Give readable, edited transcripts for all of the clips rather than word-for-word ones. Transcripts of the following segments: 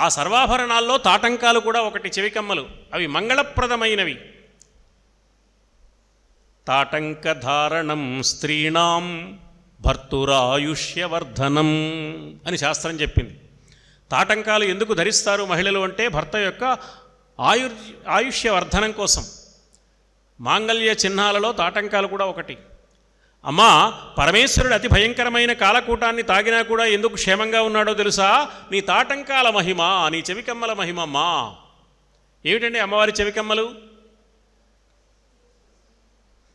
ఆ సర్వాభరణాల్లో తాటంకాలు కూడా ఒకటి, చెవికమ్మలు. అవి మంగళప్రదమైనవి. తాటంకధారణం స్త్రీణాం భర్తురాయుష్యవర్ధనం అని శాస్త్రం చెప్పింది. తాటంకాలు ఎందుకు ధరిస్తారు మహిళలు అంటే భర్త యొక్క ఆయుష్యవర్ధనం కోసం. మాంగళ్య చిహ్నాలలో తాటంకాలు కూడా ఒకటి. అమ్మా, పరమేశ్వరుడు అతి భయంకరమైన కాలకూటాన్ని తాగినా కూడా ఎందుకు క్షేమంగా ఉన్నాడో తెలుసా? నీ తాటంకాల మహిమ, నీ చెవికమ్మల మహిమమ్మా. ఏమిటండి అమ్మవారి చెవికమ్మలు?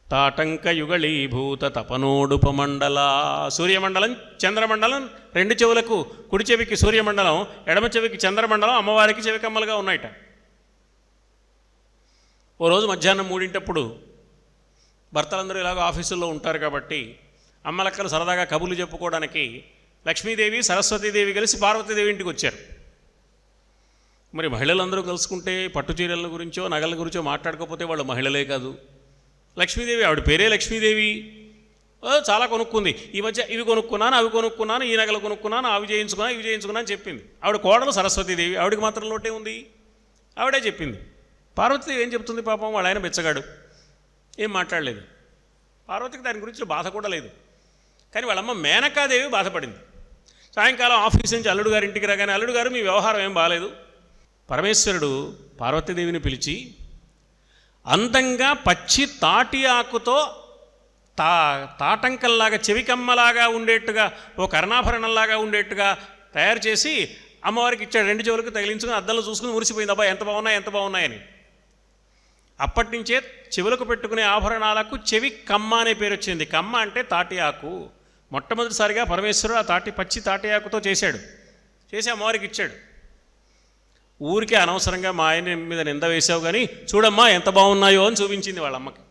తాటంక యుగళీభూత తపనోడుపమండల. సూర్యమండలం, చంద్రమండలం, రెండు చెవులకు, కుడి చెవికి సూర్యమండలం, ఎడమ చెవికి చంద్రమండలం అమ్మవారికి చెవికమ్మలుగా ఉన్నాయట. ఓ రోజు మధ్యాహ్నం 3 భర్తలందరూ ఇలాగ ఆఫీసుల్లో ఉంటారు కాబట్టి అమ్మలక్కలు సరదాగా కబుర్లు చెప్పుకోవడానికి లక్ష్మీదేవి, సరస్వతీదేవి కలిసి పార్వతీదేవి ఇంటికి వచ్చారు. మరి మహిళలందరూ కలుసుకుంటే పట్టు చీరల గురించో నగల గురించో మాట్లాడుకోకపోతే వాళ్ళు మహిళలే కాదు. లక్ష్మీదేవి, ఆవిడ పేరే లక్ష్మీదేవి, చాలా కొనుక్కుంది. ఈ మధ్య ఇవి కొనుక్కున్నాను, అవి కొనుక్కున్నాను, ఈ నగలు కొనుక్కున్నాను, అవి చేయించుకున్నాను, ఇవి చేయించుకున్నాను అని చెప్పింది. ఆవిడ కోడలు సరస్వతీదేవి, ఆవిడకి మాత్రం లోటే ఉంది, ఆవిడే చెప్పింది. పార్వతీదేవి ఏం చెప్తుంది? పాపం వాళ్ళ ఆయన బెచ్చగాడు, ఏం మాట్లాడలేదు. పార్వతికి దాని గురించి బాధ కూడా లేదు. కానీ వాళ్ళమ్మ మేనకాదేవి బాధపడింది. సాయంకాలం ఆఫీస్ నుంచి అల్లుడు గారి ఇంటికి రాగానే, అల్లుడు గారు మీ వ్యవహారం ఏం బాగాలేదు. పరమేశ్వరుడు పార్వతీదేవిని పిలిచి అందంగా పచ్చి తాటి ఆకుతో తాటంకల్లాగా, చెవికమ్మలాగా ఉండేట్టుగా, ఓ కర్ణాభరణంలాగా ఉండేట్టుగా తయారు చేసి అమ్మవారికి ఇచ్చాడు. 2 చెవులకు తగిలించుకుని అద్దంలో చూసుకుని మురిసిపోయింది, అబ్బా ఎంత బాగున్నాయి, ఎంత బాగున్నాయని. అప్పటి నుంచే చెవులకు పెట్టుకునే ఆభరణాలకు చెవి కమ్మ అనే పేరు వచ్చింది. కమ్మ అంటే తాటి ఆకు. మొట్టమొదటిసారిగా పరమేశ్వరుడు ఆ పచ్చి తాటి ఆకుతో చేశాడు, చేసి అమ్మవారికి ఇచ్చాడు. ఊరికే అనవసరంగా మా ఆయన మీద నింద వేసావు కానీ చూడమ్మా ఎంత బాగున్నాయో అని చూపించింది వాళ్ళమ్మకి.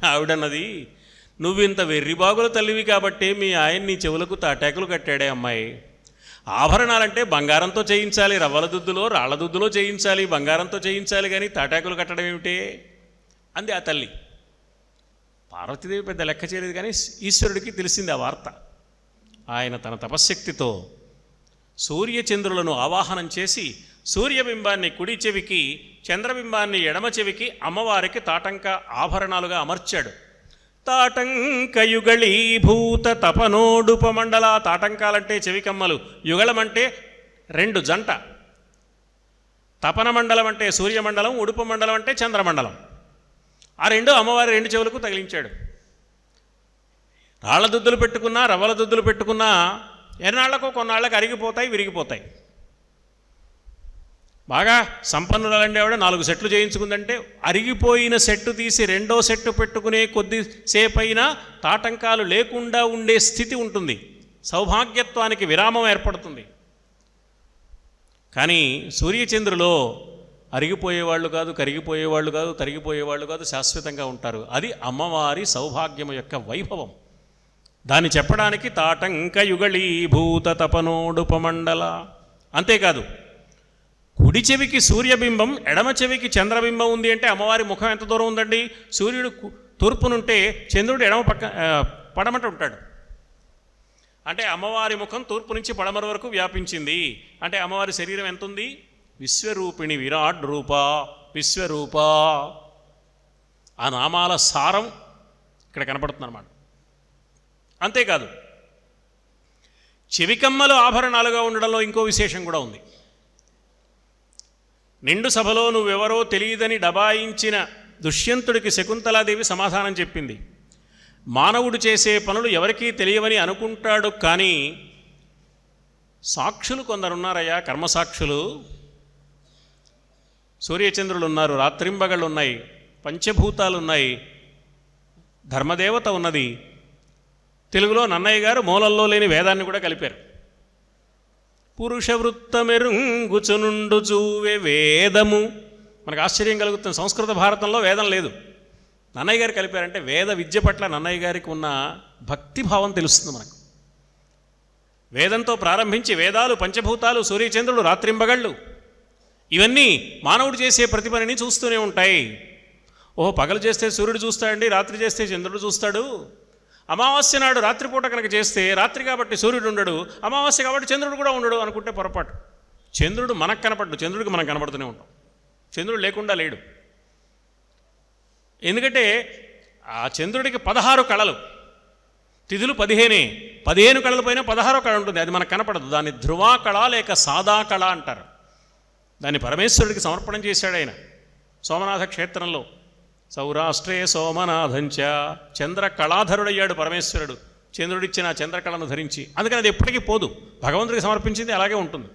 ఆవిడన్నది, నువ్వు ఇంత వెర్రిబాగుల తల్లివి కాబట్టి మీ ఆయన నీ చెవులకు తాటాకులు కట్టాడే అమ్మాయి. ఆభరణాలంటే బంగారంతో చేయించాలి, రవ్వల దుద్దులో రాళ్ల దుద్దులో చేయించాలి, బంగారంతో చేయించాలి, కానీ తాటాకులు కట్టడం ఏమిటే అంది ఆ తల్లి. పార్వతీదేవి పెద్ద లెక్క చేయలేదు, కానీ ఈశ్వరుడికి తెలిసింది ఆ వార్త. ఆయన తన తపశ్శక్తితో సూర్యచంద్రులను ఆవాహనం చేసి సూర్యబింబాన్ని కుడి చెవికి, చంద్రబింబాన్ని ఎడమ చెవికి అమ్మవారికి తాటంక ఆభరణాలుగా అమర్చాడు. తాటంకయుగళీభూత తపనోడుపమండల. తాటంకాలంటే చెవికమ్మలు, యుగళమంటే 2 జంట, తపనమండలం అంటే సూర్యమండలం, ఉడుపమండలం అంటే చంద్రమండలం. ఆ 2 అమ్మవారి 2 చెవులకు తగిలించాడు. రాళ్ల దుద్దులు పెట్టుకున్నా, రవ్వల దుద్దులు పెట్టుకున్నా ఎన్నాళ్లకు కొన్నాళ్లకు అరిగిపోతాయి, విరిగిపోతాయి. బాగా సంపన్నులండి ఆవిడ 4 సెట్లు చేయించుకుందంటే అరిగిపోయిన సెట్టు తీసి 2వ సెట్టు పెట్టుకునే కొద్దిసేపు అయినా తాటంకాలు లేకుండా ఉండే స్థితి ఉంటుంది. సౌభాగ్యత్వానికి విరామం ఏర్పడుతుంది. కానీ సూర్యచంద్రులో అరిగిపోయేవాళ్ళు కాదు, కరిగిపోయేవాళ్ళు కాదు, తరిగిపోయేవాళ్ళు కాదు, శాశ్వతంగా ఉంటారు. అది అమ్మవారి సౌభాగ్యము యొక్క వైభవం. దాన్ని చెప్పడానికి తాటంకయుగళీభూత తపనోడుపమండల. అంతేకాదు, కుడి చెవికి సూర్యబింబం, ఎడమ చెవికి చంద్రబింబం ఉంది అంటే అమ్మవారి ముఖం ఎంత దూరం ఉందండి? సూర్యుడు తూర్పునుంటే చంద్రుడు పడమట ఉంటాడు. అంటే అమ్మవారి ముఖం తూర్పు నుంచి పడమర వరకు వ్యాపించింది. అంటే అమ్మవారి శరీరం ఎంత ఉంది? విశ్వరూపిణి, విరాట్ రూప, విశ్వరూప. ఆ నామాల సారం ఇక్కడ కనపడుతుంది అన్నమాట. అంతేకాదు, చెవికమ్మలు ఆభరణాలుగా ఉండడంలో ఇంకో విశేషం కూడా ఉంది. నిండు సభలో నువ్వెవరో తెలియదని డబాయించిన దుష్యంతుడికి శకుంతలాదేవి సమాధానం చెప్పింది. మానవుడు చేసే పనులు ఎవరికీ తెలియవని అనుకుంటాడు, కానీ సాక్షులు కొందరున్నారయ్యా, కర్మసాక్షులు. సూర్యచంద్రులు ఉన్నారు, రాత్రింబగళ్ళు ఉన్నాయి, పంచభూతాలు ఉన్నాయి, ధర్మదేవత ఉన్నది. తెలుగులో నన్నయ్య గారు మూలల్లో లేని వేదాన్ని కూడా కలిపారు. పురుష వృత్తమెరుంగుచునుండు చూవే వేదము. మనకు ఆశ్చర్యం కలుగుతుంది, సంస్కృత భారతంలో వేదం లేదు. నన్నయ్య గారు కలిపారంటే వేద విద్య పట్ల నన్నయ్య గారికి ఉన్న భక్తిభావం తెలుస్తుంది మనకు. వేదంతో ప్రారంభించి వేదాలు, పంచభూతాలు, సూర్యచంద్రుడు, రాత్రింబగళ్ళు, ఇవన్నీ మానవుడు చేసే ప్రతి పనిని చూస్తూనే ఉంటాయి. ఓహో, పగలు చేస్తే సూర్యుడు చూస్తాడండి, రాత్రి చేస్తే చంద్రుడు చూస్తాడు. అమావాస్య నాడు రాత్రిపూట కనుక చేస్తే రాత్రి కాబట్టి సూర్యుడు ఉండడు, అమావాస్య కాబట్టి చంద్రుడు కూడా ఉండడు అనుకుంటే పొరపాటు. చంద్రుడు మనకు కనపడ్డు, చంద్రుడికి మనం కనపడుతూనే ఉంటాం. చంద్రుడు లేకుండా లేడు. ఎందుకంటే ఆ చంద్రుడికి 16 కళలు, తిథులు 15 కళల పైన 16 కళ ఉంటుంది. అది మనకు కనపడదు. దాన్ని ధ్రువా కళ లేక సాదా కళ అంటారు. దాన్ని పరమేశ్వరుడికి సమర్పణం చేశాడు ఆయన సోమనాథ క్షేత్రంలో. సౌరాష్ట్రే సోమనాథంచ, చంద్ర కళాధరుడయ్యాడు పరమేశ్వరుడు చంద్రుడిచ్చిన చంద్రకళను ధరించి. అందుకని అది ఎప్పటికీ పోదు, భగవంతుడికి సమర్పించింది అలాగే ఉంటుంది.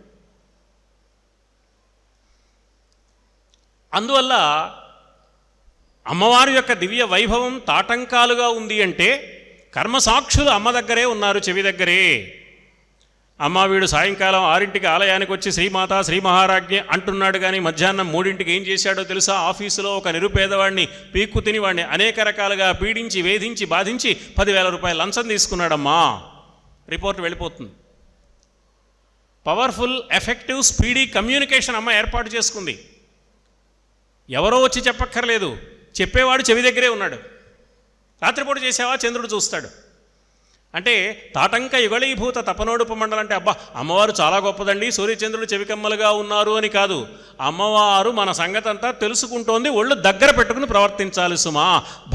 అందువల్ల అమ్మవారి యొక్క దివ్య వైభవం తాటంకాలుగా ఉంది అంటే కర్మసాక్షులు అమ్మ దగ్గరే ఉన్నారు, చెవి దగ్గరే. అమ్మ వీడు సాయంకాలం 6ంటికి ఆలయానికి వచ్చి శ్రీమాత శ్రీ మహారాజ్ఞి అంటున్నాడు, కానీ మధ్యాహ్నం 3ంటికి ఏం చేశాడో తెలుసా? ఆఫీసులో ఒక నిరుపేదవాడిని పీక్కు తిని వాడిని అనేక రకాలుగా పీడించి వేధించి బాధించి 10,000 రూపాయలు లంచం తీసుకున్నాడమ్మా. రిపోర్ట్ వెళ్ళిపోతుంది. పవర్ఫుల్, ఎఫెక్టివ్, స్పీడీ కమ్యూనికేషన్ అమ్మ ఏర్పాటు చేసుకుంది. ఎవరో వచ్చి చెప్పక్కర్లేదు, చెప్పేవాడు చెవి దగ్గరే ఉన్నాడు. రాత్రిపూట చేసావా చంద్రుడు చూస్తాడు. అంటే తాటంక యుగళీభూత తపనోడుపమండలం అంటే అబ్బా అమ్మవారు చాలా గొప్పదండి, సూర్యచంద్రుడు చెవికమ్మలుగా ఉన్నారు అని కాదు. అమ్మవారు మన సంగతంతా తెలుసుకుంటోంది, ఒళ్ళు దగ్గర పెట్టుకుని ప్రవర్తించాలి సుమా.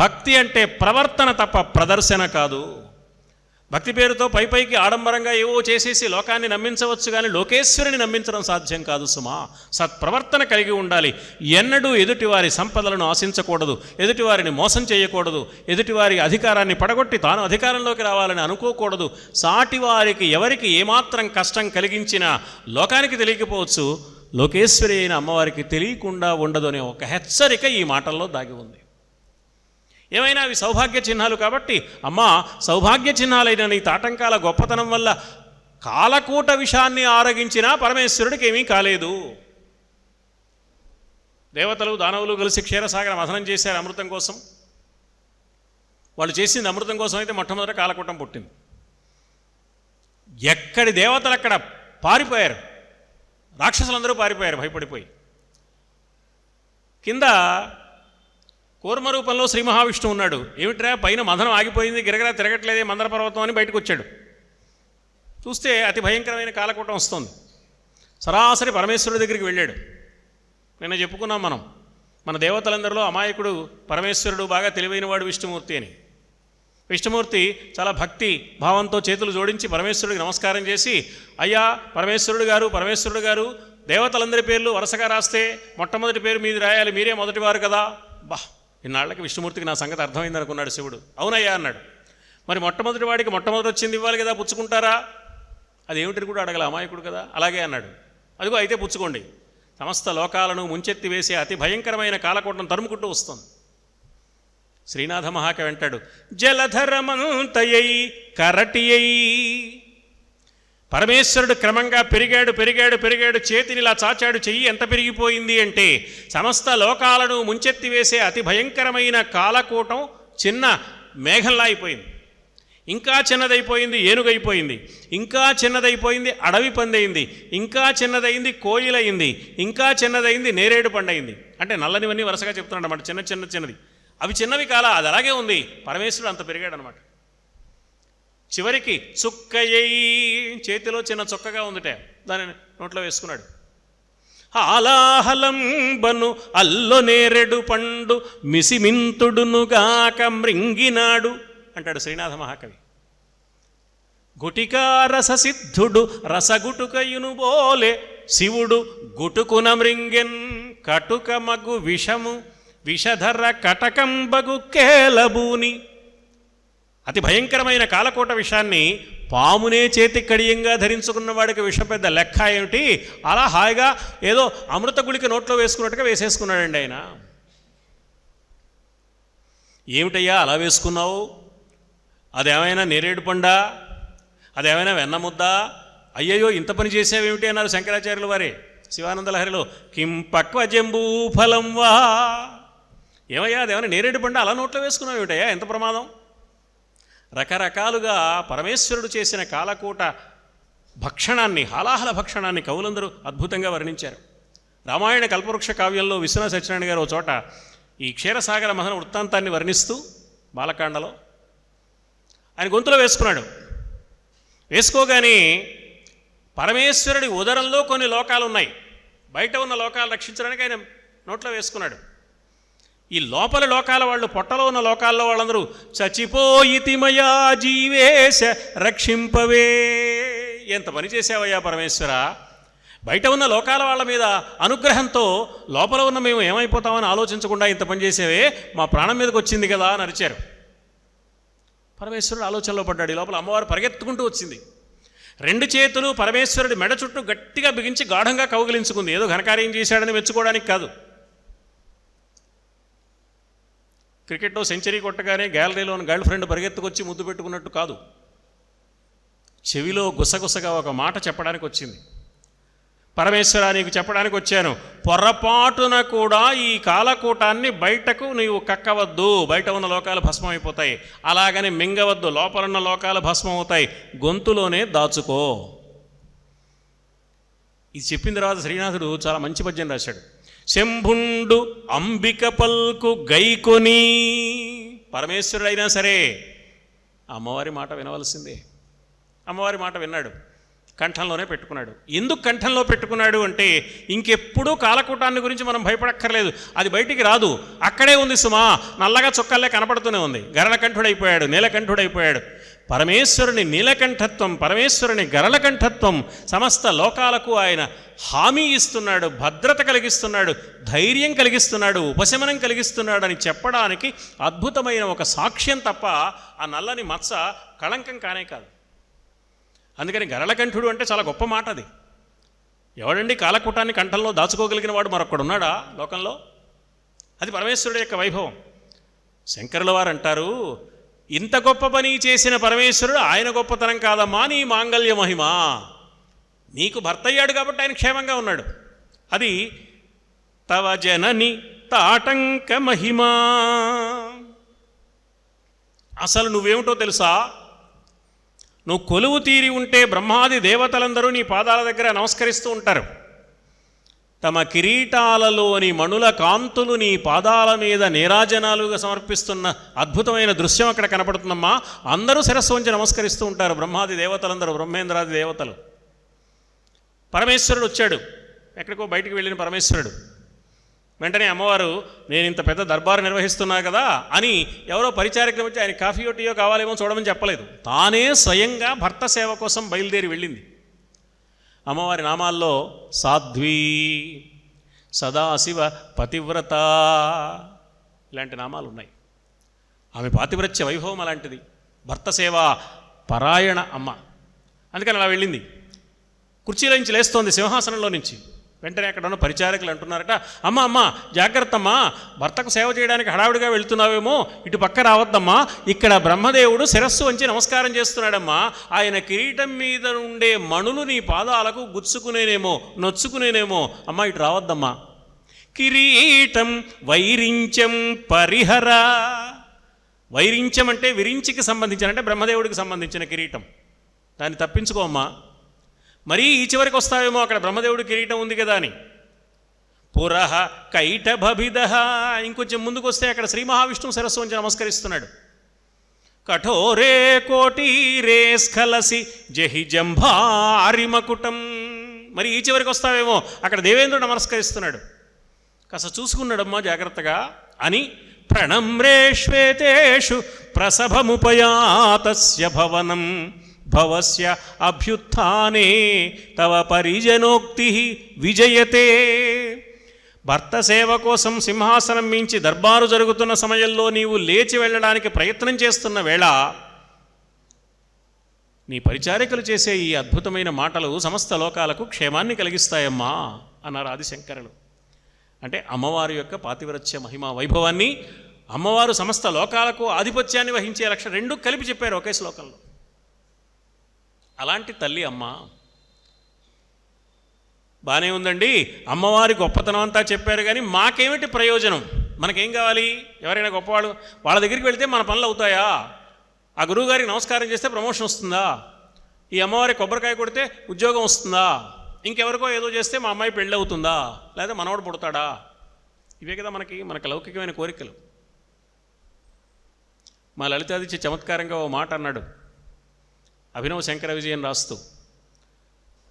భక్తి అంటే ప్రవర్తన తప్ప ప్రదర్శన కాదు. భక్తి పేరుతో పైకి ఆడంబరంగా ఏవో చేసేసి లోకాన్ని నమ్మించవచ్చు, కానీ లోకేశ్వరిని నమ్మించడం సాధ్యం కాదు సుమా. సత్ప్రవర్తన కలిగి ఉండాలి. ఎన్నడూ ఎదుటివారి సంపదలను ఆశించకూడదు, ఎదుటివారిని మోసం చేయకూడదు, ఎదుటివారి అధికారాన్ని పడగొట్టి తాను అధికారంలోకి రావాలని అనుకోకూడదు. సాటివారికి ఎవరికి ఏమాత్రం కష్టం కలిగించినా లోకానికి తెలియకపోవచ్చు, లోకేశ్వరి అయిన అమ్మవారికి తెలియకుండా ఉండదు అనే ఒక హెచ్చరిక ఈ మాటల్లో దాగి ఉంది. ఏమైనా అవి సౌభాగ్య చిహ్నాలు కాబట్టి అమ్మ సౌభాగ్య చిహ్నాలైన నీ తాటంకాల గొప్పతనం వల్ల కాలకూట విషాన్ని ఆరగించినా పరమేశ్వరుడికి ఏమీ కాలేదు. దేవతలు దానవులు కలిసి క్షీరసాగర మథనం చేశారు అమృతం కోసం. వాళ్ళు చేసింది అమృతం కోసం అయితే మొట్టమొదట కాలకూటం పుట్టింది. ఎక్కడి దేవతలు అక్కడ పారిపోయారు, రాక్షసులందరూ పారిపోయారు భయపడిపోయి. కింద కూర్మ రూపంలో శ్రీ మహావిష్ణువు ఉన్నాడు. ఏమిట్రా పైన మథనం ఆగిపోయింది, గిరగిరా తిరగట్లేదే మందర పర్వతం అని బయటకు వచ్చాడు. చూస్తే అతి భయంకరమైన కాలకూటం వస్తుంది. సరాసరి పరమేశ్వరుడి దగ్గరికి వెళ్ళాడు. నిన్న చెప్పుకున్నాం మనం, మన దేవతలందరిలో అమాయకుడు పరమేశ్వరుడు, బాగా తెలివైనవాడు విష్ణుమూర్తి అని. విష్ణుమూర్తి చాలా భక్తి భావంతో చేతులు జోడించి పరమేశ్వరుడికి నమస్కారం చేసి, అయ్యా పరమేశ్వరుడు గారు దేవతలందరి పేర్లు వరుసగా రాస్తే మొట్టమొదటి పేరు మీది రాయాలి, మీరే మొదటివారు కదా. బా, ఇన్నాళ్ళకి విష్ణుమూర్తికి నా సంగతి అర్థమైంది అనుకున్నాడు శివుడు. అవునయ్యా అన్నాడు. మరి మొట్టమొదటి వాడికి మొట్టమొదటి వచ్చింది ఇవ్వాలి కదా, పుచ్చుకుంటారా? అది ఏమిటిని కూడా అడగల, అమాయకుడు కదా. అలాగే అన్నాడు. అదిగో అయితే పుచ్చుకోండి. సమస్త లోకాలను ముంచెత్తి వేసే అతి భయంకరమైన కాలకూటం తరుముకుంటూ వస్తుంది. శ్రీనాథ మహాకవి అంటాడు, జలధరమంతయై కరటియై. పరమేశ్వరుడు క్రమంగా పెరిగాడు, చేతిని ఇలా చాచాడు, చెయ్యి ఎంత పెరిగిపోయింది అంటే సమస్త లోకాలను ముంచెత్తి వేసే అతి భయంకరమైన కాలకూటం చిన్న మేఘంలా అయిపోయింది. ఇంకా చిన్నదైపోయింది ఏనుగైపోయింది, ఇంకా చిన్నదైపోయింది అడవి పందయింది, ఇంకా చిన్నదైంది కోయిలయింది, ఇంకా చిన్నదైంది నేరేడు పండయింది. అంటే నల్లనివన్నీ వరుసగా చెప్తున్నాడు అన్నమాట, చిన్నది. అవి చిన్నవి కాలా, అది అలాగే ఉంది. పరమేశ్వరుడు అంత పెరిగాడు అనమాట. చివరికి చుక్కయ్యి, చేతిలో చిన్న చుక్కగా ఉందిట, దాన్ని నోట్లో వేసుకున్నాడు. ఆలాహలంబను అల్లో నేరెడు పండు మిసిమింతుడునుగాక మృంగినాడు అంటాడు శ్రీనాథ మహాకవి. గుటికారససిద్ధుడు రసగుటుకయును బోలే శివుడు గుటుకున మృంగెన్ కటుక మగు విషము విషధర కటకంబగు కేలబూని. అతి భయంకరమైన కాలకూట విషాన్ని పామునే చేతి కడియంగా ధరించుకున్న వాడికి విషం పెద్ద లెక్క ఏమిటి? అలా హాయిగా ఏదో అమృత గుళిక నోట్లో వేసుకున్నట్టుగా వేసేసుకున్నాడండి ఆయన. ఏమిటయ్యా అలా వేసుకున్నావు? అదేమైనా నేరేడు పండా? అదేమైనా వెన్నముద్దా? అయ్యయ్యో ఇంత పని చేసావేమిటి అన్నారు శంకరాచార్యుల వారే శివానందలహరిలో. కిం పక్వ జంబూ ఫలం వా. ఏమయ్యా అదేమైనా నేరేడు పండా అలా నోట్లో వేసుకున్నావు ఏమిటయ్యా, ఎంత ప్రమాదం? రకరకాలుగా పరమేశ్వరుడు చేసిన కాలకూట భక్షణాన్ని, హాలాహల భక్షణాన్ని కవులందరూ అద్భుతంగా వర్ణించారు. రామాయణ కల్పవృక్ష కావ్యంలో విశ్వనాథ సత్యనారాయణ గారు చోట ఈ క్షీరసాగర మథన వృత్తాంతాన్ని వర్ణిస్తూ బాలకాండలో ఆయన గొంతులో వేసుకున్నాడు. వేసుకోగానే పరమేశ్వరుడి ఉదరంలో కొన్ని లోకాలు ఉన్నాయి. బయట ఉన్న లోకాలు రక్షించడానికి ఆయన నోట్లో వేసుకున్నాడు. ఈ లోపల లోకాల వాళ్ళు, పొట్టలో ఉన్న లోకాల్లో వాళ్ళందరూ చచ్చిపోయితిమయా జీవేశ రక్షింపవే, ఎంత పని చేసావయ్యా పరమేశ్వర. బయట ఉన్న లోకాల వాళ్ళ మీద అనుగ్రహంతో లోపల ఉన్న మేము ఏమైపోతామని ఆలోచించకుండా ఇంత పని చేసేవే, మా ప్రాణం మీదకి వచ్చింది కదా అని అరిచారు. పరమేశ్వరుడు ఆలోచనలో పడ్డాడు. ఈ లోపల అమ్మవారు పరిగెత్తుకుంటూ వచ్చింది. 2 చేతులు పరమేశ్వరుడి మెడ చుట్టూ గట్టిగా బిగించి గాఢంగా కౌగిలించుకుంది. ఏదో ఘనకార్యం చేశాడని మెచ్చుకోవడానికి కాదు. క్రికెట్లో సెంచరీ కొట్టగానే గ్యాలరీలోని గర్ల్ ఫ్రెండ్ పరిగెత్తుకొచ్చి ముద్దు పెట్టుకున్నట్టు కాదు. చెవిలో గుసగుసగా ఒక మాట చెప్పడానికి వచ్చింది. పరమేశ్వర, నీకు చెప్పడానికి వచ్చాను, పొరపాటున కూడా ఈ కాలకూటాన్ని బయటకు నీవు కక్కవద్దు. బయట ఉన్న లోకాలు భస్మమైపోతాయి. అలాగని మింగవద్దు, లోపలున్న లోకాలు భస్మమవుతాయి. గొంతులోనే దాచుకో. ఇది చెప్పిన తర్వాత శ్రీనాథుడు చాలా మంచి పద్యం రాశాడు. శంభుండు అంబిక పల్కు గైకొని, పరమేశ్వరుడైనా సరే అమ్మవారి మాట వినవలసిందే. అమ్మవారి మాట విన్నాడు, కంఠంలోనే పెట్టుకున్నాడు. ఎందుకు కంఠంలో పెట్టుకున్నాడు అంటే, ఇంకెప్పుడూ కాలకూటాన్ని గురించి మనం భయపడక్కర్లేదు. అది బయటికి రాదు, అక్కడే ఉంది సుమా. నల్లగా చుక్కల్లే కనపడుతూనే ఉంది. గరళకంఠుడైపోయాడు, నీలకంఠుడైపోయాడు. పరమేశ్వరుని నీలకంఠత్వం, పరమేశ్వరుని గరళకంఠత్వం సమస్త లోకాలకు ఆయన హామీ ఇస్తున్నాడు, భద్రత కలిగిస్తున్నాడు, ధైర్యం కలిగిస్తున్నాడు, ఉపశమనం కలిగిస్తున్నాడు అని చెప్పడానికి అద్భుతమైన ఒక సాక్ష్యం తప్ప ఆ నల్లని మచ్చ కళంకం కానే కాదు. అందుకని గరళకంఠుడు అంటే చాలా గొప్ప మాట. అది ఎవడండి కాలకూటాన్ని కంఠంలో దాచుకోగలిగిన వాడు మరొక్కడున్నాడా లోకంలో? అది పరమేశ్వరుడు యొక్క వైభవం. శంకరుల వారు అంటారు, ఇంత గొప్ప పని చేసిన పరమేశ్వరుడు ఆయన గొప్పతనం కాదమ్మా, నీ మాంగళ్య మహిమ. నీకు భర్త అయ్యాడు కాబట్టి ఆయన క్షేమంగా ఉన్నాడు. అది తవ జనని తాటంక మహిమా. అసలు నువ్వేమిటో తెలుసా? నువ్వు కొలువు తీరి ఉంటే బ్రహ్మాది దేవతలందరూ నీ పాదాల దగ్గర నమస్కరిస్తూ ఉంటారు. తమ కిరీటాలలోని మణుల కాంతులు నీ పాదాల మీద నీరాజనాలుగా సమర్పిస్తున్న అద్భుతమైన దృశ్యం అక్కడ కనపడుతుందమ్మా. అందరూ శిరస్సు వంచి నమస్కరిస్తూ ఉంటారు, బ్రహ్మాది దేవతలందరూ, బ్రహ్మేంద్రాది దేవతలు. పరమేశ్వరుడు వచ్చాడు, ఎక్కడికో బయటికి వెళ్ళిన పరమేశ్వరుడు. వెంటనే అమ్మవారు, నేను ఇంత పెద్ద దర్బారు నిర్వహిస్తున్నా కదా అని ఎవరో పరిచారికలు వచ్చి ఆయన కాఫీయో టీయో కావాలేమో చూడమని చెప్పలేదు. తానే స్వయంగా భర్త సేవ కోసం బయలుదేరి వెళ్ళింది. అమ్మవారి నామాల్లో సాధ్వీ, సదాశివ, పతివ్రత ఇలాంటి నామాలు ఉన్నాయి. ఆమె పాతివ్రత్య వైభవం అలాంటిది. భర్త సేవ పరాయణ అమ్మ. అందుకని అలా వెళ్ళింది. కుర్చీలో నుంచి లేస్తోంది, సింహాసనంలో నుంచి. వెంటనే అక్కడ ఉన్న పరిచారకులు అంటున్నారట, అమ్మ అమ్మ జాగ్రత్త అమ్మా, భర్తకు సేవ చేయడానికి హడావుడిగా వెళ్తున్నావేమో, ఇటు పక్క రావద్దమ్మా. ఇక్కడ బ్రహ్మదేవుడు శిరస్సు వంచి నమస్కారం చేస్తున్నాడమ్మా. ఆయన కిరీటం మీద ఉండే మణులు నీ పాదాలకు గుచ్చుకునేనేమో, నొచ్చుకునేనేమో. అమ్మ ఇటు రావద్దమ్మా. కిరీటం వైరించం పరిహర. వైరించం అంటే విరించికి సంబంధించిన, అంటే బ్రహ్మదేవుడికి సంబంధించిన కిరీటం. దాన్ని తప్పించుకో అమ్మా. మరీ ఈ చివరికి వస్తావేమో, అక్కడ బ్రహ్మదేవుడి కిరీటం ఉంది కదా అని. పురహ కైటభిద. ఇంకొంచెం ముందుకు వస్తే అక్కడ శ్రీ మహావిష్ణువు శిరస్సు వంచి నమస్కరిస్తున్నాడు. కఠోరే కోటీరే స్ఖలసి జహి జంభారిమకుటం. మరి ఈ చివరికి వస్తావేమో, అక్కడ దేవేంద్రుడు నమస్కరిస్తున్నాడు. కాస్త చూసుకున్నాడమ్మా జాగ్రత్తగా అని. ప్రణమ్రేష్వేతేషు ప్రసభముపయాతస్య భవనం భవస్య అభ్యుత్థానే తవ పరిజనోక్తి విజయతే. భర్త సేవ కోసం సింహాసనం మించి దర్బారు జరుగుతున్న సమయంలో నీవు లేచి వెళ్ళడానికి ప్రయత్నం చేస్తున్న వేళ నీ పరిచారికలు చేసే ఈ అద్భుతమైన మాటలు సమస్త లోకాలకు క్షేమాన్ని కలిగిస్తాయమ్మా అన్నారు ఆదిశంకరులు. అంటే అమ్మవారి యొక్క పాతివ్రత్య మహిమ వైభవాన్ని, అమ్మవారు సమస్త లోకాలకు ఆధిపత్యాన్ని వహించే లక్ష్యం రెండూ కలిపి చెప్పారు ఒకే శ్లోకంలో. అలాంటి తల్లి అమ్మ. బాగానే ఉందండి, అమ్మవారి గొప్పతనం అంతా చెప్పారు, కానీ మాకేమిటి ప్రయోజనం? మనకేం కావాలి? ఎవరైనా గొప్పవాళ్ళు వాళ్ళ దగ్గరికి వెళితే మన పనులు అవుతాయా? ఆ గురువుగారికి నమస్కారం చేస్తే ప్రమోషన్ వస్తుందా? ఈ అమ్మవారి కొబ్బరికాయ కొడితే ఉద్యోగం వస్తుందా? ఇంకెవరికో ఏదో చేస్తే మా అమ్మాయి పెళ్ళి అవుతుందా? లేదా మనవాడు పుడతాడా? ఇవే కదా మనకు లౌకికమైన కోరికలు. మా లలితాదిత్య చమత్కారంగా ఓ మాట అన్నాడు అభినవ శంకర విజయన్ రాస్తూ.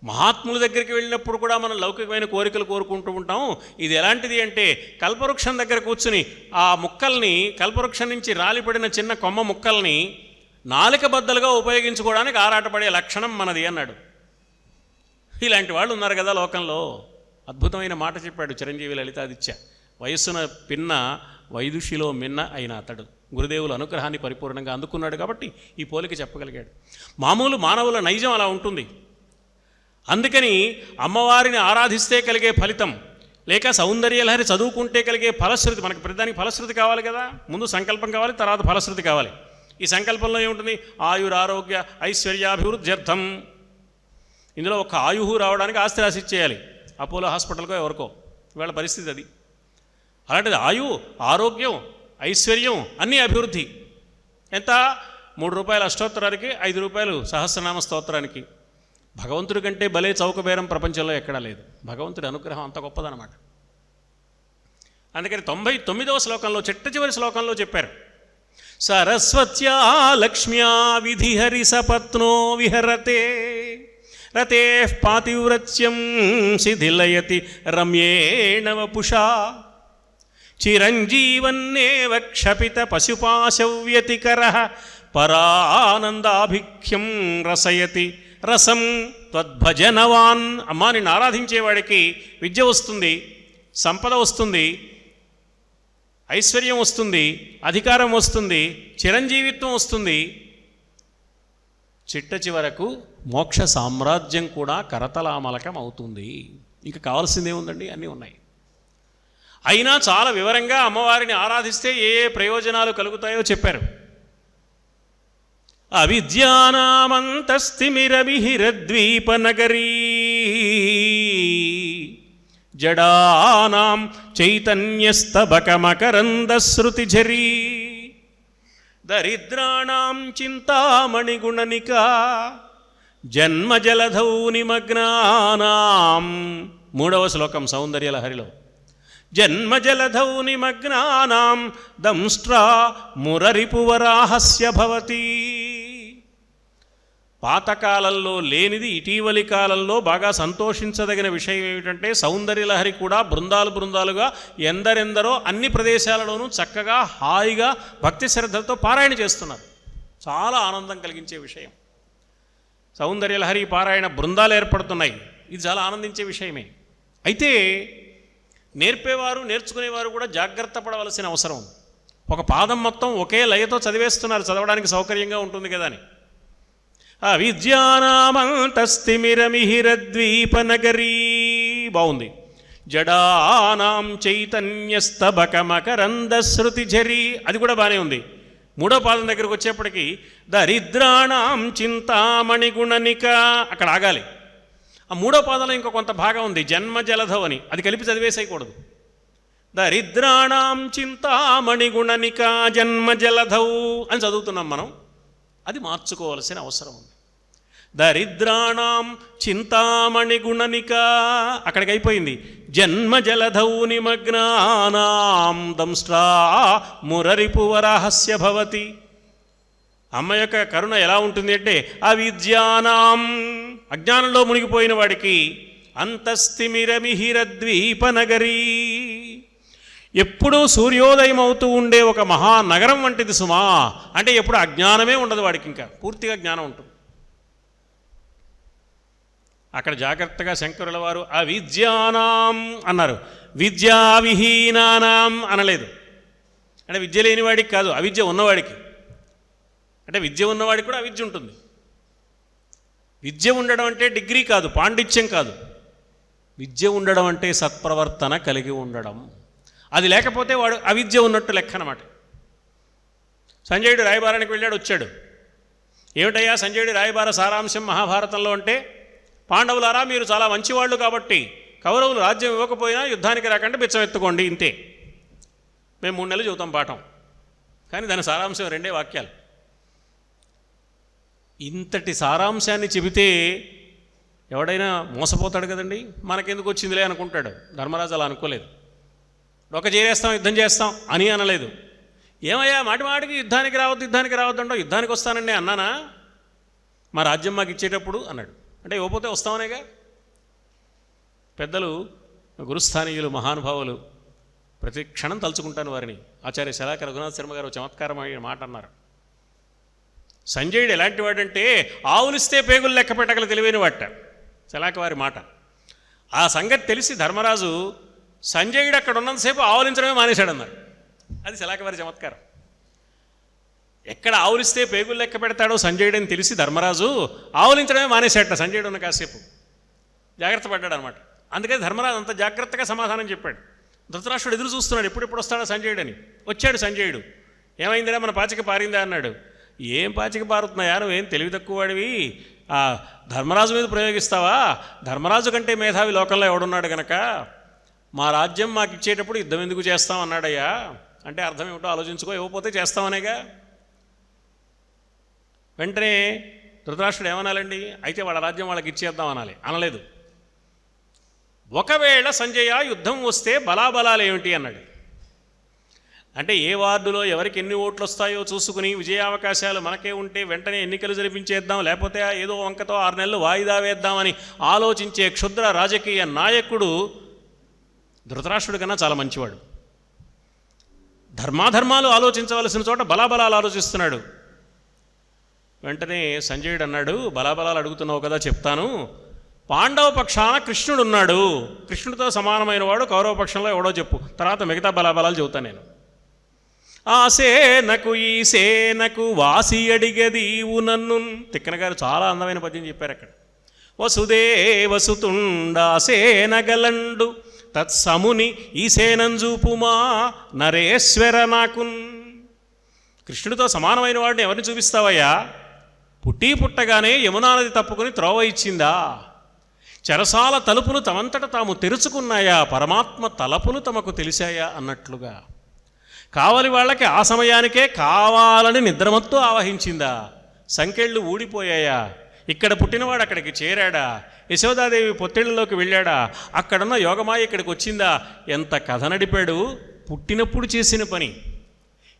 మహాత్ముల దగ్గరికి వెళ్ళినప్పుడు కూడా మనం లౌకికమైన కోరికలు కోరుకుంటూ ఉంటాం. ఇది ఎలాంటిది అంటే కల్పవృక్షం దగ్గర కూర్చుని ఆ ముక్కల్ని, కల్పవృక్షం నుంచి రాలిపడిన చిన్న కొమ్మ ముక్కల్ని నాలుక బద్దలుగా ఉపయోగించుకోవడానికి ఆరాటపడే లక్షణం మనది అన్నాడు. ఇలాంటి వాళ్ళు ఉన్నారు కదా లోకంలో. అద్భుతమైన మాట చెప్పాడు చిరంజీవి లలితాదిత్య. వయస్సున పిన్న వైదుషిలో మిన్న అయిన అతడు గురుదేవుల అనుగ్రహాన్ని పరిపూర్ణంగా అందుకున్నాడు కాబట్టి ఈ పోలిక చెప్పగలిగాడు. మామూలు మానవుల నైజం అలా ఉంటుంది. అందుకని అమ్మవారిని ఆరాధిస్తే కలిగే ఫలితం, లేక సౌందర్యలహరి చదువుకుంటే కలిగే ఫలశ్రుతి, మనకి ప్రతిదానికి ఫలశ్రుతి కావాలి కదా. ముందు సంకల్పం కావాలి, తర్వాత ఫలశ్రుతి కావాలి. ఈ సంకల్పంలో ఏముంటుంది? ఆయురారోగ్య ఐశ్వర్యాభివృద్ధ్యర్థం. ఇందులో ఒక ఆయుహు రావడానికి ఆస్తి రాసి ఇచ్చేయాలి. అపోలో హాస్పిటల్కో ఎవరికో ఇవాళ పరిస్థితి అది. అలాంటిది ఆయువు, ఆరోగ్యం, ఐశ్వర్యం అన్నీ అభివృద్ధి. ఎంత? 3 రూపాయల అష్టోత్తరానికి 5 రూపాయలు సహస్రనామ స్తోత్రానికి. భగవంతుడి కంటే భలే చౌకబేరం ప్రపంచంలో ఎక్కడా లేదు. భగవంతుడి అనుగ్రహం అంత గొప్పదన్నమాట. అందుకని 99వ శ్లోకంలో, చిట్ట చివరి శ్లోకంలో చెప్పారు, సరస్వత్యా లక్ష్మ్యా విధిహరి సపత్నో విహరతే రతే పాతివ్రత్యం శిథిలయతి రమ్యేణ వపుషా చిరంజీవన్నేవ క్షపిత పశుపాశవ్యతికర పరానందాభిఖ్యం రసయతి రసం త్వద్భజనవాన్. అమ్మా, నిన్ను ఆరాధించేవాడికి విద్య వస్తుంది, సంపద వస్తుంది, ఐశ్వర్యం వస్తుంది, అధికారం వస్తుంది, చిరంజీవిత్వం వస్తుంది, చిట్ట చివరకు మోక్ష సామ్రాజ్యం కూడా కరతలామలకం అవుతుంది. ఇంకా కావాల్సిందేముందండి? అన్నీ ఉన్నాయి. అయినా చాలా వివరంగా అమ్మవారిని ఆరాధిస్తే ఏ ఏ ప్రయోజనాలు కలుగుతాయో చెప్పారు. అవిద్యానామంతస్తిమిరమిహిరద్వీపనగరీ జడానాం చైతన్యస్తబకమకరందశ్రుతిఝరీ దరిద్రాణాం చింతామణిగుణనికా జన్మజలధౌ నిమగ్నానాం. 3వ శ్లోకం సౌందర్యలహరిలో. జన్మజలధౌ నిమగ్నానాం దంష్ట్రా మురరిపువరాహస్య భవతి. పాతకాలంలో లేనిది ఇటీవలి కాలంలో బాగా సంతోషించదగిన విషయం ఏమిటంటే సౌందర్యలహరి కూడా బృందాలు బృందాలుగా ఎందరెందరో అన్ని ప్రదేశాలలోనూ చక్కగా హాయిగా భక్తి శ్రద్ధలతో పారాయణ చేస్తున్నారు. చాలా ఆనందం కలిగించే విషయం. సౌందర్యలహరి పారాయణ బృందాలు ఏర్పడుతున్నాయి. ఇది చాలా ఆనందించే విషయమే. అయితే నేర్పేవారు, నేర్చుకునేవారు కూడా జాగ్రత్త పడవలసిన అవసరం. ఒక పాదం మొత్తం ఒకే లయతో చదివేస్తున్నారు, చదవడానికి సౌకర్యంగా ఉంటుంది కదా అని. అవిద్యానామంతస్తిమిరమిహిరద్వీపనగరీ బాగుంది. జడానాం చైతన్యస్తబకమకరందశ్రుతిఝరీ అది కూడా బాగానే ఉంది. 3వ పాదం దగ్గరకు వచ్చేప్పటికీ దరిద్రాణాం చింతామణిగుణనిక అక్కడ ఆగాలి. ఆ 3వ పాదంలో ఇంకో కొంత భాగం ఉంది, జన్మజలధౌ అని. అది కలిపి చదివేసేయకూడదు. దరిద్రాణాం చింతామణిగుణనిక జన్మజలధౌ అని చదువుతున్నాం మనం. అది మార్చుకోవాల్సిన అవసరం ఉంది. దరిద్రాణాం చింతామణిగుణనిక అక్కడికి అయిపోయింది. జన్మజలధౌ నిమగ్నానాం దంష్ట్రా మురరిపువరాహస్య భవతి. అమ్మ యొక్క కరుణ ఎలా ఉంటుంది అంటే అవిద్యానాం అజ్ఞానంలో మునిగిపోయిన వాడికి అంతస్తిమిరమిహిరద్వీపనగరీ ఎప్పుడూ సూర్యోదయం అవుతూ ఉండే ఒక మహానగరం వంటిది సుమా. అంటే ఎప్పుడు అజ్ఞానమే ఉండదు వాడికి, ఇంకా పూర్తిగా జ్ఞానం ఉంటుంది. అక్కడ జాగ్రత్తగా శంకరుల వారు అవిద్యానాం అన్నారు, విద్యావిహీనానాం అనలేదు. అంటే విద్య లేనివాడికి కాదు, అవిద్య ఉన్నవాడికి. అంటే విద్య ఉన్నవాడికి కూడా అవిద్య ఉంటుంది. విద్య ఉండడం అంటే డిగ్రీ కాదు, పాండిత్యం కాదు. విద్య ఉండడం అంటే సత్ప్రవర్తన కలిగి ఉండడం. అది లేకపోతే వాడు అవిద్య ఉన్నట్టు లెక్క అన్నమాట. సంజయుడు రాయబారానికి వెళ్ళాడు, వచ్చాడు. ఏమిటయ్యా సంజయుడి రాయబార సారాంశం మహాభారతంలో అంటే, పాండవులారా మీరు చాలా మంచివాళ్ళు కాబట్టి కౌరవులు రాజ్యం ఇవ్వకపోయినా యుద్ధానికి రాకుండా బిచ్చం ఎత్తుకోండి, ఇంతే. మేము 3 నెలలు చదువుతాం పాఠం, కానీ దాని సారాంశం 2 వాక్యాలు. ఇంతటి సారాంశాన్ని చెబితే ఎవడైనా మోసపోతాడు కదండి. మనకెందుకు వచ్చిందిలే అనుకుంటాడు. ధర్మరాజు అలా అనుకోలేదు. ఒక చేరేస్తాం, యుద్ధం చేస్తాం అని అనలేదు. ఏమయ్యా మాటి మాటికి యుద్ధానికి రావద్దు అంటావు, యుద్ధానికి వస్తానండి అన్నానా? మా రాజ్యం మాకు ఇచ్చేటప్పుడు అన్నాడు. అంటే ఇవ్వకపోతే వస్తామనేగా. పెద్దలు, గురుస్థానీయులు, మహానుభావులు ప్రతి క్షణం తలుచుకుంటాను వారిని. ఆచార్య శలాక రఘునాథ శర్మ గారు చమత్కారమైన మాట అన్నారు. సంజయుడు ఎలాంటి వాడంటే ఆవులిస్తే పేగులు లెక్క పెట్టగల తెలివైన వాట, శలాక వారి మాట. ఆ సంగతి తెలిసి ధర్మరాజు సంజయుడు అక్కడ ఉన్నంతసేపు ఆవులించడమే మానేశాడన్నారు. అది శలాక వారి చమత్కారం. ఎక్కడ ఆవులిస్తే పేగులు లెక్క పెడతాడో సంజయుడని తెలిసి ధర్మరాజు ఆవులించడమే మానేశాడట సంజయుడు ఉన్న కాసేపు. జాగ్రత్త పడ్డాడు అనమాట. అందుకని ధర్మరాజు అంత జాగ్రత్తగా సమాధానం చెప్పాడు. ధృతరాష్ట్రుడు ఎదురు చూస్తున్నాడు, ఎప్పుడెప్పుడు వస్తాడో సంజయుడని. వచ్చాడు సంజయుడు. ఏమైందిరా, మన పాచిక పారిందా అన్నాడు. ఏం పాచిక పారుతున్నాయా, నువ్వేం తెలివి తక్కువ వాడివి, ఆ ధర్మరాజు మీద ప్రయోగిస్తావా? ధర్మరాజు కంటే మేధావి లోకంలో ఎవడున్నాడు గనక మా రాజ్యం మాకు ఇచ్చేటప్పుడు యుద్ధం ఎందుకు చేస్తాం అన్నాడయ్యా. అంటే అర్థం ఏమిటో ఆలోచించుకో, ఇవ్వకపోతే చేస్తామనేగా. వెంటనే ధృతరాష్ట్రుడు ఏమనాలండి, అయితే వాళ్ళ రాజ్యం వాళ్ళకి ఇచ్చేద్దాం అనాలి. అనలేదు. ఒకవేళ సంజయ యుద్ధం వస్తే బలాబలాలు ఏమిటి అన్నాడు. అంటే ఏ వార్డులో ఎవరికి ఎన్ని ఓట్లు వస్తాయో చూసుకుని విజయావకాశాలు మనకే ఉంటే వెంటనే ఎన్నికలు జరిపించేద్దాం, లేకపోతే ఏదో వంకతో 6 నెలలు వాయిదా వేద్దామని ఆలోచించే క్షుద్ర రాజకీయ నాయకుడు ధృతరాష్ట్రుడి కన్నా చాలా మంచివాడు. ధర్మాధర్మాలు ఆలోచించవలసిన చోట బలాబలాలు ఆలోచిస్తున్నాడు. వెంటనే సంజయుడు అన్నాడు, బలాబలాలు అడుగుతున్నావు కదా, చెప్తాను. పాండవ పక్షాన కృష్ణుడు ఉన్నాడు, కృష్ణుడితో సమానమైన వాడు కౌరవ పక్షంలో ఎవడో చెప్పు, తర్వాత మిగతా బలాబలాలు చెబుతాను నేను. ఆ సేనకు ఈ సేనకు వాసి అడిగదీవు నన్ను. తిక్కన గారు చాలా అందమైన పద్యం చెప్పారు అక్కడ. వసుదేవసుతుండా సేనగలండు తత్సముని ఈ సేనంజూపుమా నరేశ్వర నాకున్. కృష్ణుడితో సమానమైన వాడిని ఎవరిని చూపిస్తావయ్యా? పుట్టగానే యమునా నది తప్పుకుని త్రోవ ఇచ్చిందా? చెరసాల తలుపులు తమంతట తాము తెరుచుకున్నాయా? పరమాత్మ తలపులు తమకు తెలిసాయా అన్నట్లుగా. కావలి వాళ్ళకి ఆ సమయానికే కావాలని నిద్రమత్తు ఆవహించిందా? సంకెళ్ళు ఊడిపోయాయా? ఇక్కడ పుట్టినవాడు అక్కడికి చేరాడా? యశోదాదేవి పొత్తిళ్లలోకి వెళ్ళాడా? అక్కడున్న యోగమాయ ఇక్కడికి వచ్చిందా? ఎంత కథ నడిపాడు. పుట్టినప్పుడు చేసిన పని.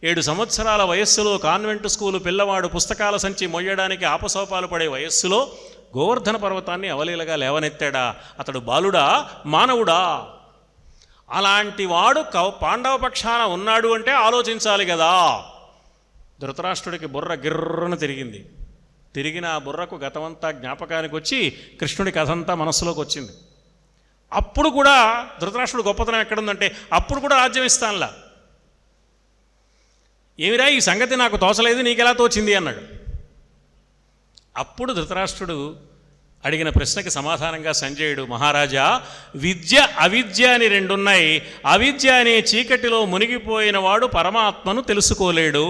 7 సంవత్సరాల వయస్సులో కాన్వెంట్ స్కూలు పిల్లవాడు పుస్తకాల సంచి మొయ్యడానికి ఆపసోపాలు పడే వయస్సులో గోవర్ధన పర్వతాన్ని అవలీలగా లేవనెత్తాడా? అతడు బాలుడా, మానవుడా? అలాంటి వాడు పాండవ పక్షాన ఉన్నాడు అంటే ఆలోచించాలి కదా. ధృతరాష్ట్రుడికి బుర్ర గిర్రను తిరిగింది. తిరిగిన ఆ బుర్రకు గతమంతా జ్ఞాపకానికి వచ్చి కృష్ణుడి కథంతా మనస్సులోకి వచ్చింది. అప్పుడు కూడా ధృతరాష్ట్రుడు గొప్పతనం ఎక్కడుందంటే అప్పుడు కూడా రాజ్యం ఇస్తానులా. ఏమిరా ఈ సంగతి నాకు తోచలేదు, నీకెలా తోచింది అన్నాడు. అప్పుడు ధృతరాష్ట్రుడు అడిగిన ప్రశ్నకి సమాధానంగా సంజయుడు, మహారాజా, విద్య అవిద్య అని 2 ఉన్నాయి. అవిద్య అనే చీకటిలో మునిగిపోయిన వాడు పరమాత్మను తెలుసుకోలేడు.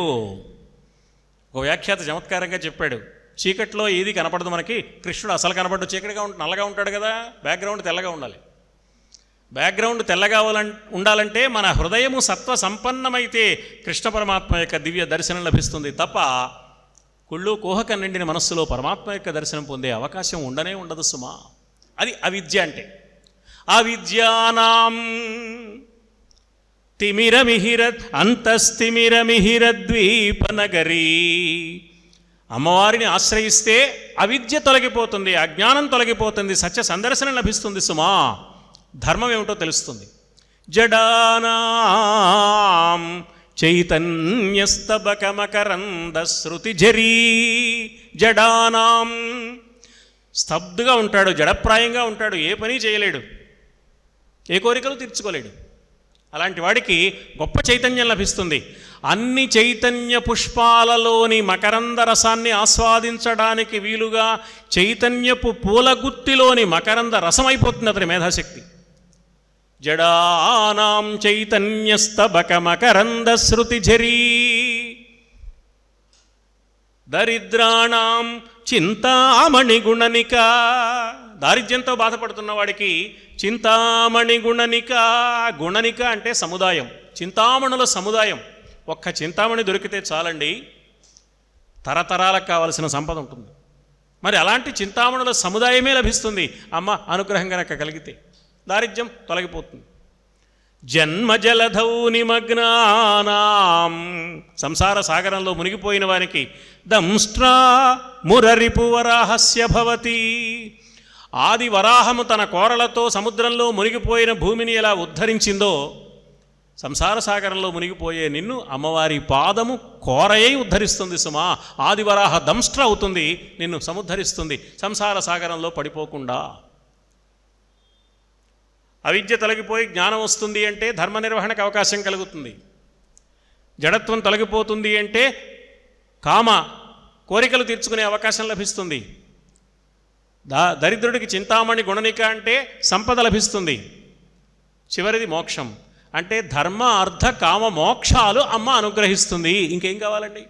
ఒక వ్యాఖ్యాత చమత్కారంగా చెప్పాడు, చీకట్లో ఏది కనపడదు మనకి. కృష్ణుడు అసలు కనపడ్డు, చీకటిగా నల్లగా ఉంటాడు కదా, బ్యాక్గ్రౌండ్ తెల్లగా ఉండాలి. బ్యాక్గ్రౌండ్ తెల్లగా ఉండాలంటే మన హృదయము సత్వ సంపన్నమైతే కృష్ణ పరమాత్మ యొక్క దివ్య దర్శనం లభిస్తుంది తప్ప కుళ్ళు కోహక నిండిన మనస్సులో పరమాత్మ యొక్క దర్శనం పొందే అవకాశం ఉండనే ఉండదు సుమా. అది అవిద్య అంటే. అవిద్యానాం తిమిరమిహిరత్ అంతస్తిమిరమిహిరద్వీపనగరీ. అమ్మవారిని ఆశ్రయిస్తే అవిద్య తొలగిపోతుంది, అజ్ఞానం తొలగిపోతుంది, సత్య సందర్శనం లభిస్తుంది సుమా. ధర్మం ఏమిటో తెలుస్తుంది. జడానాం చైతన్యస్తబకమకరంద శృతిజరీ. జడానాం స్తబ్దుగా ఉంటాడు, జడప్రాయంగా ఉంటాడు, ఏ పని చేయలేడు, ఏ కోరికలు తీర్చుకోలేడు. అలాంటి వాడికి గొప్ప చైతన్యం లభిస్తుంది. అన్ని చైతన్య పుష్పాలలోని మకరంద రసాన్ని ఆస్వాదించడానికి వీలుగా చైతన్యపు పూలగుత్తిలోని మకరంద రసం అయిపోతుంది అతని మేధాశక్తి. జడానాం చైతన్యస్తబకమకరంద శృతిఝరీ. దరిద్రాణం చింతామణి గుణనిక. దారిద్ర్యంతో బాధపడుతున్న వాడికి చింతామణి గుణనిక. గుణనిక అంటే సముదాయం, చింతామణుల సముదాయం. ఒక్క చింతామణి దొరికితే చాలండి, తరతరాలకు కావలసిన సంపద ఉంటుంది. మరి అలాంటి చింతామణుల సముదాయమే లభిస్తుంది అమ్మ అనుగ్రహం కనుక కలిగితే. దారిద్ర్యం తొలగిపోతుంది. జన్మజలధౌ నిమగ్నానాం. సంసార సాగరంలో మునిగిపోయిన వారికి దంష్ట్రా మురరిపువరాహస్య భవతి. ఆది వరాహము తన కోరలతో సముద్రంలో మునిగిపోయిన భూమిని ఎలా ఉద్ధరించిందో, సంసార సాగరంలో మునిగిపోయే నిన్ను అమ్మవారి పాదము కోరయై ఉద్ధరిస్తుంది సుమా. ఆదివరాహ దంష్ట్ర అవుతుంది, నిన్ను సముద్ధరిస్తుంది సంసార సాగరంలో పడిపోకుండా. అవిద్య తొలగిపోయి జ్ఞానం వస్తుంది అంటే ధర్మ నిర్వహణకు అవకాశం కలుగుతుంది. జడత్వం తొలగిపోతుంది అంటే కామ కోరికలు తీర్చుకునే అవకాశం లభిస్తుంది. దరిద్రుడికి చింతామణి గుణనిక అంటే సంపద లభిస్తుంది. చివరిది మోక్షం అంటే ధర్మ అర్థ కామ మోక్షాలు అమ్మ అనుగ్రహిస్తుంది. ఇంకేం కావాలండి?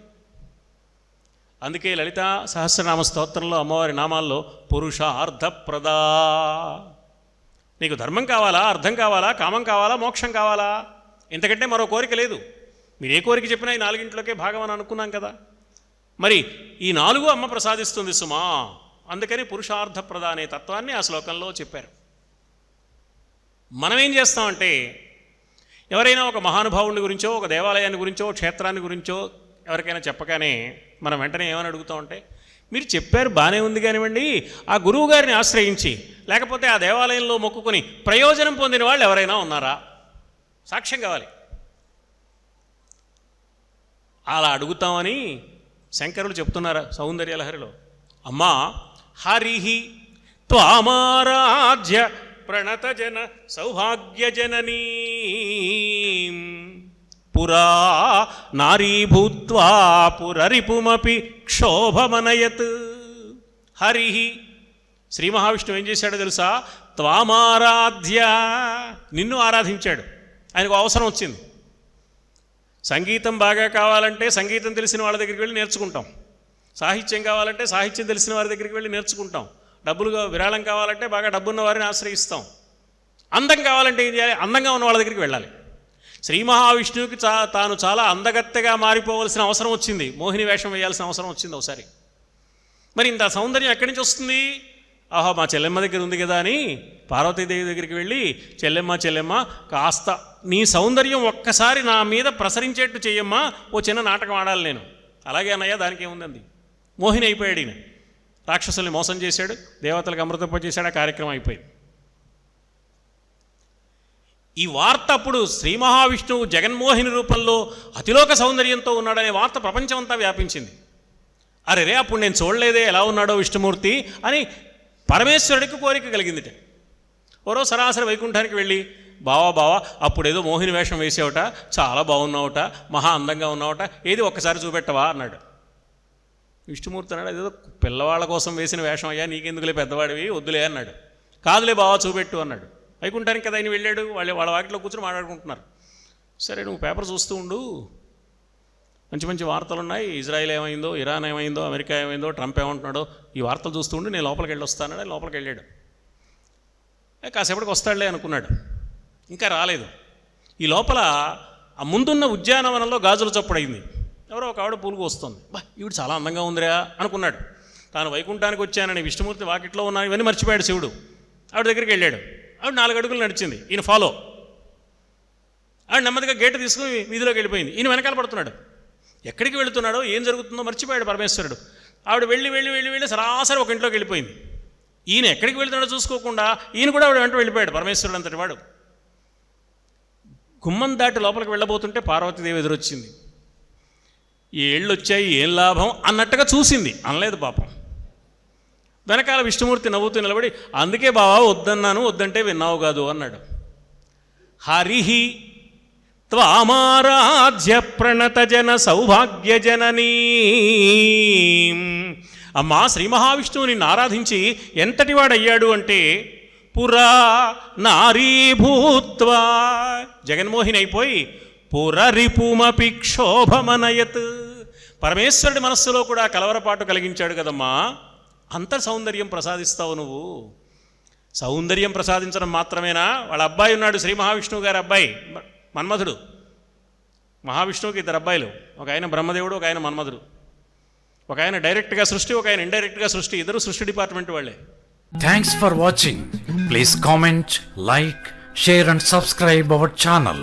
అందుకే లలితా సహస్రనామ స్తోత్రంలో అమ్మవారి నామాల్లో పురుషార్థప్రదా. నీకు ధర్మం కావాలా, అర్థం కావాలా, కామం కావాలా, మోక్షం కావాలా? ఇంతకంటే మరో కోరిక లేదు. మీరు ఏ కోరిక చెప్పినా ఈ 4 భాగం అని అనుకున్నాం కదా. మరి ఈ 4 అమ్మ ప్రసాదిస్తుంది సుమా. అందుకని పురుషార్థప్రద అనే తత్వాన్ని ఆ శ్లోకంలో చెప్పారు. మనం ఏం చేస్తామంటే ఎవరైనా ఒక మహానుభావుని గురించో, ఒక దేవాలయాన్ని గురించో, క్షేత్రాన్ని గురించో ఎవరికైనా చెప్పగానే మనం వెంటనే ఏమని అడుగుతామంటే, మీరు చెప్పారు బాగానే ఉంది కానివ్వండి, ఆ గురువు గారిని ఆశ్రయించి లేకపోతే ఆ దేవాలయంలో మొక్కుకొని ప్రయోజనం పొందిన వాళ్ళు ఎవరైనా ఉన్నారా? సాక్ష్యం కావాలి. అలా అడుగుతామని శంకరులు చెప్తున్నారు సౌందర్యలహరిలో. అమ్మా హరిహి త్వామారాధ్య ప్రణతజన సౌభాగ్యజననీ పురా నారీభూత్వా పురరిపుమపి క్షోభమనయత్. హరిహి శ్రీ మహావిష్ణువు ఏం చేశాడో తెలుసా? త్వామారాధ్య, నిన్ను ఆరాధించాడు. ఆయనకు అవసరం వచ్చింది. సంగీతం బాగా కావాలంటే సంగీతం తెలిసిన వాళ్ళ దగ్గరికి వెళ్ళి నేర్చుకుంటాం. సాహిత్యం కావాలంటే సాహిత్యం తెలిసిన వారి దగ్గరికి వెళ్ళి నేర్చుకుంటాం. డబ్బులుగా విరాళం కావాలంటే బాగా డబ్బున్న వారిని ఆశ్రయిస్తాం. అందం కావాలంటే ఏం చేయాలి? అందంగా ఉన్న వాళ్ళ దగ్గరికి వెళ్ళాలి. శ్రీ మహావిష్ణువుకి తాను చాలా అందగత్తెగా మారిపోవలసిన అవసరం వచ్చింది. మోహిని వేషం వేయాల్సిన అవసరం వచ్చింది ఒకసారి. మరి ఇంత సౌందర్యం ఎక్కడి నుంచి వస్తుంది? ఆహా, మా చెల్లెమ్మ దగ్గర ఉంది కదా అని పార్వతీదేవి దగ్గరికి వెళ్ళి, చెల్లెమ్మ కాస్త నీ సౌందర్యం ఒక్కసారి నా మీద ప్రసరించేట్టు చెయ్యమ్మా, ఓ చిన్న నాటకం ఆడాలి నేను. అలాగే అన్నయ్య, దానికి ఏముందండి. మోహిని అయిపోయాడు ఈయన. రాక్షసుల్ని మోసం చేశాడు, దేవతలకు అమృతపరిచేశాడు, ఆ కార్యక్రమం అయిపోయింది. ఈ వార్త అప్పుడు శ్రీ మహావిష్ణువు జగన్మోహిని రూపంలో అతిలోక సౌందర్యంతో ఉన్నాడనే వార్త ప్రపంచమంతా వ్యాపించింది. అరే రే, అప్పుడు నేను చూడలేదే ఎలా ఉన్నాడో విష్ణుమూర్తి అని పరమేశ్వరుడికి కోరిక కలిగిందిట. ఓరో సరాసరి వైకుంఠానికి వెళ్ళి, బావా అప్పుడేదో మోహిని వేషం వేసేవట, చాలా బాగున్నావుట, మహా అందంగా ఉన్నావుట, ఏది ఒక్కసారి చూపెట్టవా అన్నాడు. విష్ణుమూర్తి అన్నాడు, అదేదో పిల్లవాళ్ళ కోసం వేసిన వేషం అయ్యా, నీకెందుకులే పెద్దవాడివి, వద్దులే అన్నాడు. కాదులే బావా చూపెట్టు అన్నాడు. వైకుంఠానికి కదా ఆయన వెళ్ళాడు. వాళ్ళ వాకిట్లో కూర్చొని మాట్లాడుకుంటున్నారు. సరే నువ్వు పేపర్ చూస్తూ ఉండు, మంచి మంచి వార్తలు ఉన్నాయి, ఇజ్రాయెల్ ఏమైందో, ఇరాన్ ఏమైందో, అమెరికా ఏమైందో, ట్రంప్ ఏమంటున్నాడో, ఈ వార్తలు చూస్తూ ఉండి నేను లోపలికి వెళ్ళి వస్తానని లోపలికి వెళ్ళాడు. కాసేపటికి వస్తాడులే అనుకున్నాడు. ఇంకా రాలేదు. ఈ లోపల ఆ ముందున్న ఉద్యానవనంలో గాజుల చప్పుడైంది. ఎవరో ఒక ఆవిడ పూలుకు వస్తుంది. ఈవిడ చాలా అందంగా ఉందిరా అనుకున్నాడు. తాను వైకుంఠానికి వచ్చానని, విష్ణుమూర్తి వాకిట్లో ఉన్నాను ఇవన్నీ మర్చిపోయాడు శివుడు. ఆవిడ దగ్గరికి వెళ్ళాడు. ఆవిడ 4 అడుగులు నడిచింది. ఈయన ఫాలో. ఆవిడ నెమ్మదిగా గేటు తీసుకుని వీధిలోకి వెళ్ళిపోయింది. ఈయన వెనకాల పడుతున్నాడు. ఎక్కడికి వెళుతున్నాడో, ఏం జరుగుతుందో మర్చిపోయాడు పరమేశ్వరుడు. ఆవిడ వెళ్ళి సరాసరి ఒక ఇంట్లోకి వెళ్ళిపోయింది. ఈయన ఎక్కడికి వెళుతున్నాడో చూసుకోకుండా ఈయన కూడా ఆవిడ వెంట వెళ్ళిపోయాడు. పరమేశ్వరుడు అంతటి వాడు. గుమ్మం దాటి లోపలికి వెళ్ళబోతుంటే పార్వతీదేవి ఎదురొచ్చింది. ఏళ్ళు వచ్చాయి, ఏం లాభం అన్నట్టుగా చూసింది, అనలేదు పాపం. వెనకాల విష్ణుమూర్తి నవ్వుతూ నిలబడి, అందుకే బావా వద్దన్నాను, వద్దంటే విన్నావు కాదు అన్నాడు. హరిహి త్వామారాధ్య ప్రణతజన సౌభాగ్యజననీ. అమ్మా శ్రీ మహావిష్ణువుని ఆరాధించి ఎంతటి వాడయ్యాడు అంటే, పురా నారీభూత్వా, జగన్మోహిని అయిపోయి పురరిపుమపి క్షోభమనయత్, పరమేశ్వరుడి మనస్సులో కూడా కలవరపాటు కలిగించాడు కదమ్మా. అంత సౌందర్యం ప్రసాదిస్తావు నువ్వు. సౌందర్యం ప్రసాదించడం మాత్రమేనా? వాళ్ళ అబ్బాయి ఉన్నాడు, శ్రీ మహావిష్ణువు గారి అబ్బాయి మన్మధుడు. మహావిష్ణువుకి 2 అబ్బాయిలు, ఒక ఆయన బ్రహ్మదేవుడు, ఒక ఆయన మన్మధుడు. ఒక ఆయన డైరెక్ట్గా సృష్టి, ఒక ఆయన ఇండైరెక్ట్గా సృష్టి. ఇద్దరు సృష్టి డిపార్ట్మెంట్ వాళ్ళే. Thanks for watching. Please comment, like, share and subscribe our channel.